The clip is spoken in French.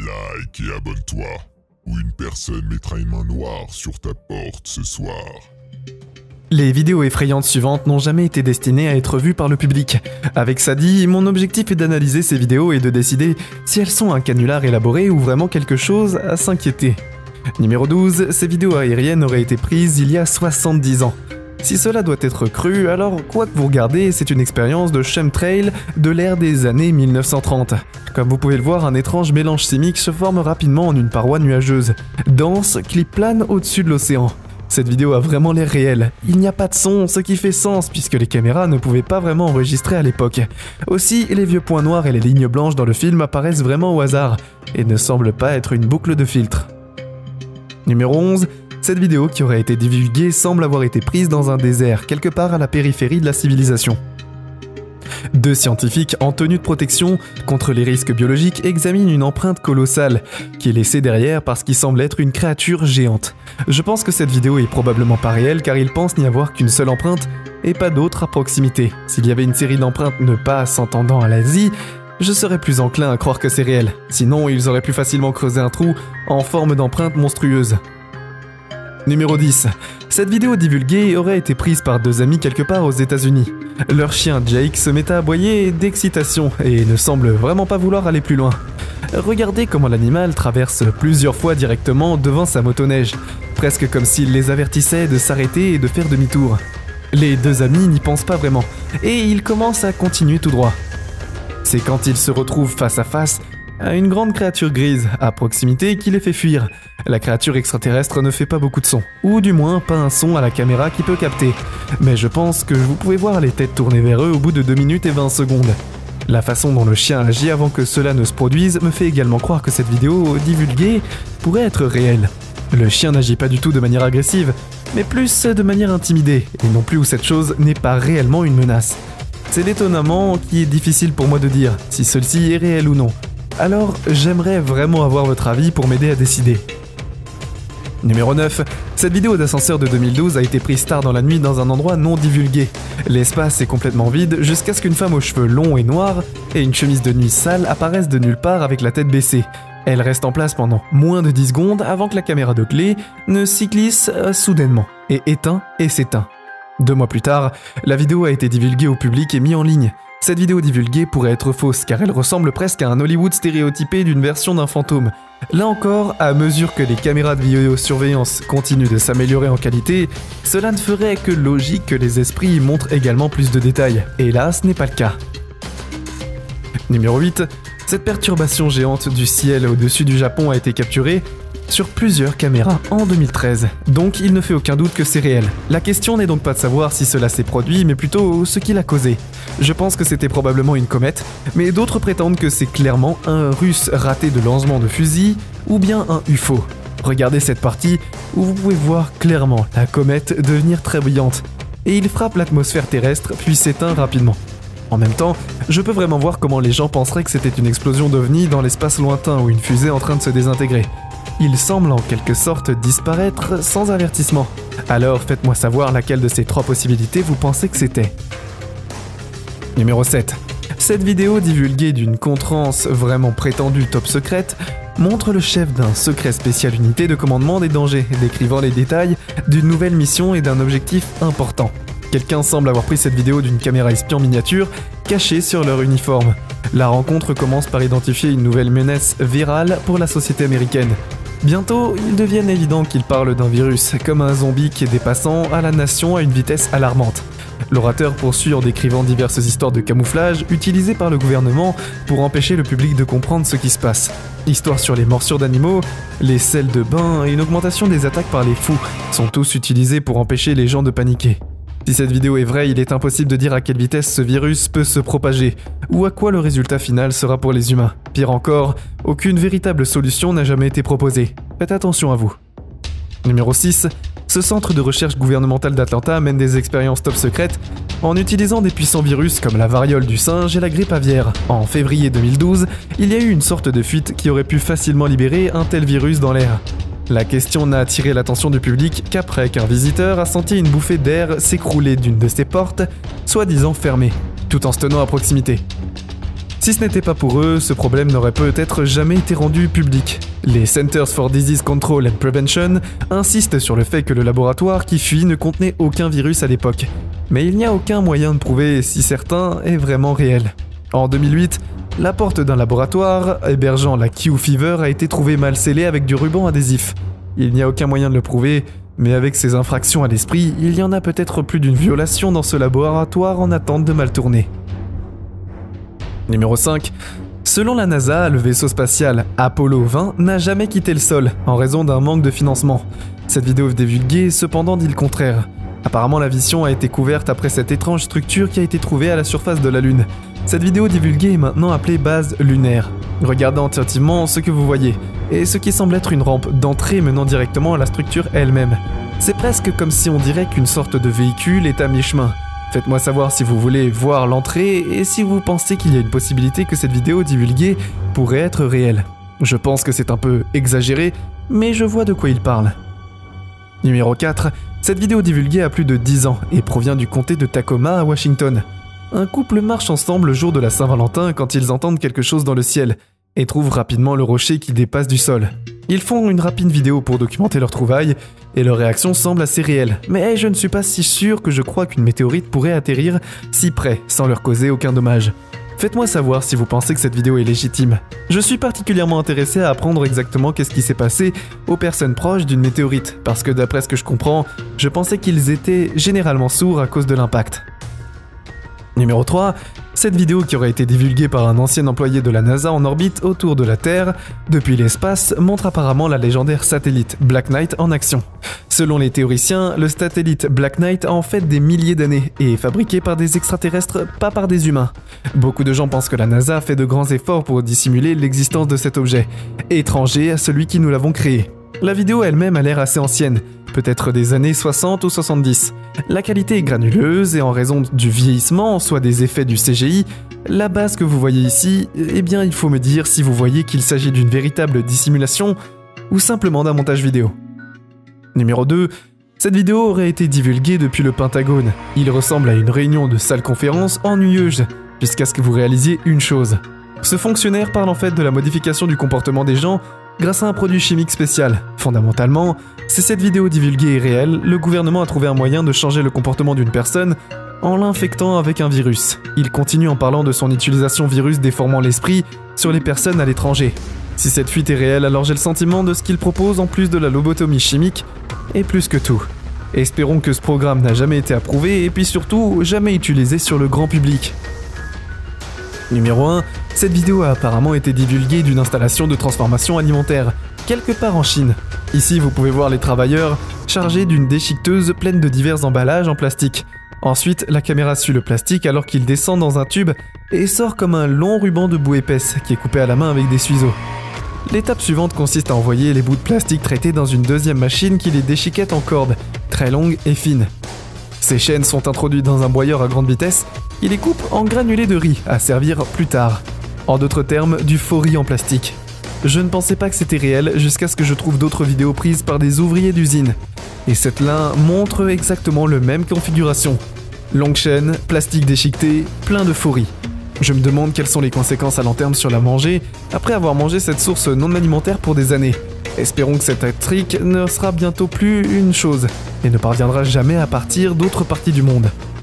Like et abonne-toi, ou une personne mettra une main noire sur ta porte ce soir. Les vidéos effrayantes suivantes n'ont jamais été destinées à être vues par le public. Avec ça dit, mon objectif est d'analyser ces vidéos et de décider si elles sont un canular élaboré ou vraiment quelque chose à s'inquiéter. Numéro 12, ces vidéos aériennes auraient été prises il y a 70 ans. Si cela doit être cru, alors quoi que vous regardez, c'est une expérience de chemtrail de l'ère des années 1930. Comme vous pouvez le voir, un étrange mélange chimique se forme rapidement en une paroi nuageuse, dense, qui plane au-dessus de l'océan. Cette vidéo a vraiment l'air réelle. Il n'y a pas de son, ce qui fait sens puisque les caméras ne pouvaient pas vraiment enregistrer à l'époque. Aussi, les vieux points noirs et les lignes blanches dans le film apparaissent vraiment au hasard et ne semblent pas être une boucle de filtre. Numéro 11. Cette vidéo qui aurait été divulguée semble avoir été prise dans un désert, quelque part à la périphérie de la civilisation. Deux scientifiques en tenue de protection contre les risques biologiques examinent une empreinte colossale qui est laissée derrière par ce qui semble être une créature géante. Je pense que cette vidéo est probablement pas réelle car ils pensent n'y avoir qu'une seule empreinte et pas d'autre à proximité. S'il y avait une série d'empreintes ne pas s'entendant à l'Asie, je serais plus enclin à croire que c'est réel. Sinon, ils auraient pu facilement creuser un trou en forme d'empreinte monstrueuse. Numéro 10. Cette vidéo divulguée aurait été prise par deux amis quelque part aux États-Unis. Leur chien Jake se met à aboyer d'excitation et ne semble vraiment pas vouloir aller plus loin. Regardez comment l'animal traverse plusieurs fois directement devant sa motoneige, presque comme s'il les avertissait de s'arrêter et de faire demi-tour. Les deux amis n'y pensent pas vraiment, et ils commencent à continuer tout droit. C'est quand ils se retrouvent face à face à une grande créature grise à proximité qui les fait fuir. La créature extraterrestre ne fait pas beaucoup de son, ou du moins pas un son à la caméra qui peut capter. Mais je pense que vous pouvez voir les têtes tourner vers eux au bout de 2 minutes et 20 secondes. La façon dont le chien agit avant que cela ne se produise me fait également croire que cette vidéo divulguée pourrait être réelle. Le chien n'agit pas du tout de manière agressive, mais plus de manière intimidée, et non plus où cette chose n'est pas réellement une menace. C'est l'étonnement qui est difficile pour moi de dire, si celle-ci est réelle ou non. Alors, j'aimerais vraiment avoir votre avis pour m'aider à décider. Numéro 9. Cette vidéo d'ascenseur de 2012 a été prise tard dans la nuit dans un endroit non divulgué. L'espace est complètement vide jusqu'à ce qu'une femme aux cheveux longs et noirs et une chemise de nuit sale apparaisse de nulle part avec la tête baissée. Elle reste en place pendant moins de 10 secondes avant que la caméra de clé ne s'y glisse soudainement et éteint et s'éteint. 2 mois plus tard, la vidéo a été divulguée au public et mise en ligne. Cette vidéo divulguée pourrait être fausse car elle ressemble presque à un Hollywood stéréotypé d'une version d'un fantôme. Là encore, à mesure que les caméras de vidéosurveillance continuent de s'améliorer en qualité, cela ne ferait que logique que les esprits montrent également plus de détails, et là ce n'est pas le cas. Numéro 8. Cette perturbation géante du ciel au-dessus du Japon a été capturée sur plusieurs caméras en 2013, donc il ne fait aucun doute que c'est réel. La question n'est donc pas de savoir si cela s'est produit, mais plutôt ce qui l'a causé. Je pense que c'était probablement une comète, mais d'autres prétendent que c'est clairement un russe raté de lancement de fusil ou bien un UFO. Regardez cette partie où vous pouvez voir clairement la comète devenir très brillante, et il frappe l'atmosphère terrestre puis s'éteint rapidement. En même temps, je peux vraiment voir comment les gens penseraient que c'était une explosion d'OVNI dans l'espace lointain ou une fusée en train de se désintégrer. Il semble en quelque sorte disparaître sans avertissement. Alors faites-moi savoir laquelle de ces 3 possibilités vous pensez que c'était. Numéro 7. Cette vidéo divulguée d'une contrance vraiment prétendue top secrète montre le chef d'un secret spécial unité de commandement des dangers, décrivant les détails d'une nouvelle mission et d'un objectif important. Quelqu'un semble avoir pris cette vidéo d'une caméra espion miniature cachée sur leur uniforme. La rencontre commence par identifier une nouvelle menace virale pour la société américaine. Bientôt, il devient évident qu'il parle d'un virus, comme un zombie qui est dépassant à la nation à une vitesse alarmante. L'orateur poursuit en décrivant diverses histoires de camouflage utilisées par le gouvernement pour empêcher le public de comprendre ce qui se passe. Histoires sur les morsures d'animaux, les sels de bain et une augmentation des attaques par les fous sont tous utilisés pour empêcher les gens de paniquer. Si cette vidéo est vraie, il est impossible de dire à quelle vitesse ce virus peut se propager, ou à quoi le résultat final sera pour les humains. Pire encore, aucune véritable solution n'a jamais été proposée. Faites attention à vous. Numéro 6. Ce centre de recherche gouvernemental d'Atlanta mène des expériences top secrètes en utilisant des puissants virus comme la variole du singe et la grippe aviaire. En février 2012, il y a eu une sorte de fuite qui aurait pu facilement libérer un tel virus dans l'air. La question n'a attiré l'attention du public qu'après qu'un visiteur a senti une bouffée d'air s'écrouler d'une de ses portes, soi-disant fermée, tout en se tenant à proximité. Si ce n'était pas pour eux, ce problème n'aurait peut-être jamais été rendu public. Les Centers for Disease Control and Prevention insistent sur le fait que le laboratoire qui fuit ne contenait aucun virus à l'époque. Mais il n'y a aucun moyen de prouver si certain est vraiment réel. En 2008, la porte d'un laboratoire hébergeant la Q Fever a été trouvée mal scellée avec du ruban adhésif. Il n'y a aucun moyen de le prouver, mais avec ces infractions à l'esprit, il y en a peut-être plus d'une violation dans ce laboratoire en attente de mal tourner. Numéro 5. Selon la NASA, le vaisseau spatial Apollo 20 n'a jamais quitté le sol en raison d'un manque de financement. Cette vidéo divulguée cependant dit le contraire. Apparemment la mission a été couverte après cette étrange structure qui a été trouvée à la surface de la Lune. Cette vidéo divulguée est maintenant appelée base lunaire. Regardez attentivement ce que vous voyez, et ce qui semble être une rampe d'entrée menant directement à la structure elle-même. C'est presque comme si on dirait qu'une sorte de véhicule est à mi-chemin. Faites-moi savoir si vous voulez voir l'entrée et si vous pensez qu'il y a une possibilité que cette vidéo divulguée pourrait être réelle. Je pense que c'est un peu exagéré, mais je vois de quoi il parle. Numéro 4. Cette vidéo divulguée a plus de 10 ans et provient du comté de Tacoma à Washington. Un couple marche ensemble le jour de la Saint-Valentin quand ils entendent quelque chose dans le ciel et trouvent rapidement le rocher qui dépasse du sol. Ils font une rapide vidéo pour documenter leur trouvaille et leur réaction semble assez réelle, mais je ne suis pas si sûr que je crois qu'une météorite pourrait atterrir si près sans leur causer aucun dommage. Faites-moi savoir si vous pensez que cette vidéo est légitime. Je suis particulièrement intéressé à apprendre exactement qu'est-ce qui s'est passé aux personnes proches d'une météorite, parce que d'après ce que je comprends, je pensais qu'ils étaient généralement sourds à cause de l'impact. Numéro 3. Cette vidéo qui aurait été divulguée par un ancien employé de la NASA en orbite autour de la Terre depuis l'espace montre apparemment la légendaire satellite Black Knight en action. Selon les théoriciens, le satellite Black Knight a en fait des milliers d'années et est fabriqué par des extraterrestres, pas par des humains. Beaucoup de gens pensent que la NASA fait de grands efforts pour dissimuler l'existence de cet objet, étranger à celui qui nous l'avons créé. La vidéo elle-même a l'air assez ancienne, peut-être des années 60 ou 70. La qualité est granuleuse et en raison du vieillissement, soit des effets du CGI, la base que vous voyez ici, eh bien il faut me dire si vous voyez qu'il s'agit d'une véritable dissimulation ou simplement d'un montage vidéo. Numéro 2. Cette vidéo aurait été divulguée depuis le Pentagone. Il ressemble à une réunion de salle conférence ennuyeuse, jusqu'à ce que vous réalisiez une chose. Ce fonctionnaire parle en fait de la modification du comportement des gens grâce à un produit chimique spécial. Fondamentalement, si cette vidéo divulguée est réelle, le gouvernement a trouvé un moyen de changer le comportement d'une personne en l'infectant avec un virus. Il continue en parlant de son utilisation virus déformant l'esprit sur les personnes à l'étranger. Si cette fuite est réelle, alors j'ai le sentiment de ce qu'il propose en plus de la lobotomie chimique, et plus que tout. Espérons que ce programme n'a jamais été approuvé et puis surtout jamais utilisé sur le grand public. Numéro 1. Cette vidéo a apparemment été divulguée d'une installation de transformation alimentaire, quelque part en Chine. Ici, vous pouvez voir les travailleurs chargés d'une déchiqueteuse pleine de divers emballages en plastique. Ensuite, la caméra suit le plastique alors qu'il descend dans un tube et sort comme un long ruban de boue épaisse qui est coupé à la main avec des ciseaux. L'étape suivante consiste à envoyer les bouts de plastique traités dans une deuxième machine qui les déchiquette en cordes, très longues et fines. Ces chaînes sont introduites dans un broyeur à grande vitesse qui les coupe en granulés de riz à servir plus tard. En d'autres termes, du faux riz en plastique. Je ne pensais pas que c'était réel jusqu'à ce que je trouve d'autres vidéos prises par des ouvriers d'usine. Et cette là montre exactement la même configuration. Longue chaîne, plastique déchiqueté, plein de faux riz. Je me demande quelles sont les conséquences à long terme sur la manger après avoir mangé cette source non alimentaire pour des années. Espérons que cette trick ne sera bientôt plus une chose et ne parviendra jamais à partir d'autres parties du monde.